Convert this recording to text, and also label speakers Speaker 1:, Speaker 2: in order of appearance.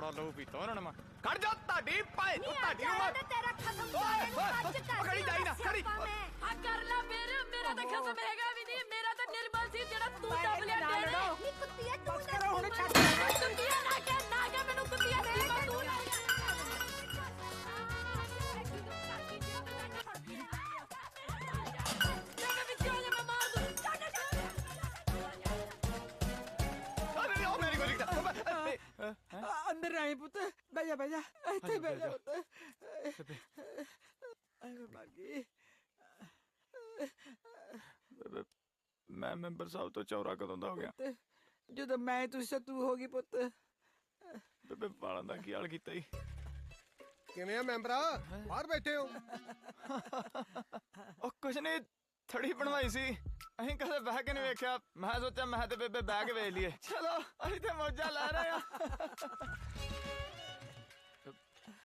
Speaker 1: ਬੜਾ ਲਹੂ ਪੀਤਾ ਉਹਨਾਂ ਨੇ। ਮੈਂ ਖੜ ਜਾ ਤੁਹਾਡੀ ਭਾਈ ਤੁਹਾਡੀ ਉਮਰ
Speaker 2: ਤੇਰਾ ਖਸਮ ਜਾਣੇ ਨੂੰ ਅੱਜ
Speaker 1: ਖੜੀ ਜਾਈ ਨਾ ਖੜੀ
Speaker 3: ਆ ਕਰ ਲੈ ਫਿਰ ਮੇਰਾ ਤਾਂ ਖਸਮ ਹੈਗਾ ਵੀ ਨਹੀਂ, ਮੇਰਾ ਤਾਂ ਨਿਰਮਲ ਸੀ ਜਿਹੜਾ ਤੂੰ ਦੱਬ ਲਿਆ ਤੇਰੇ।
Speaker 2: ਨੀ ਕੁੱਤੀਆ ਤੂੰ
Speaker 4: ਬਸ ਕਰੋ ਹੁਣ ਛੱਡ
Speaker 3: ਕੁੱਤੀਆ ਨਾ ਕਹਿ ਮੈਨੂੰ ਕੁੱਤੀਆ ਸੀ ਮੈਂ ਤੂੰ ਨਾ
Speaker 4: ਅੰਦਰ ਆਏ ਪੁੱਤ, ਬਹਿ ਜਾ ਇੱਥੇ ਬਹਿ ਜਾ ਪੁੱਤ। ਮਰ ਗਈ।
Speaker 1: ਮੈਂ ਮੈਂਬਰ ਸਾਹਿਬ ਤੋਂ ਚੌਰਾ ਕਦੋਂ ਦਾ ਹੋ ਗਿਆ?
Speaker 4: ਜਦੋਂ ਮੈਂ ਤੂੰ ਹੋ ਗਈ ਪੁੱਤ।
Speaker 1: ਬੇਬੇ ਵਾਲਾਂ ਦਾ ਕੀ ਹਾਲ ਕੀਤਾ ਈ?
Speaker 5: ਕਿਵੇਂ ਆ ਮੈਂਬਰਾ, ਬਾਹਰ ਬੈਠੇ ਹੋ?
Speaker 1: ਉਹ ਕੁਛ ਨਹੀਂ, ਥੜੀ ਬਣਵਾਈ ਸੀ। ਅਸੀਂ ਕਦੇ ਬਹਿ ਕੇ ਨਹੀਂ ਵੇਖਿਆ। ਮੈਂ ਸੋਚਿਆ ਮੈਂ ਤੇ ਬੇਬੇ ਬਹਿ ਕੇ ਵੇਖ ਲਈਏ। ਚਲੋ ਅਸੀਂ ਤੇ ਮੌਜਾਂ ਲੈ ਰਹੇ ਆ।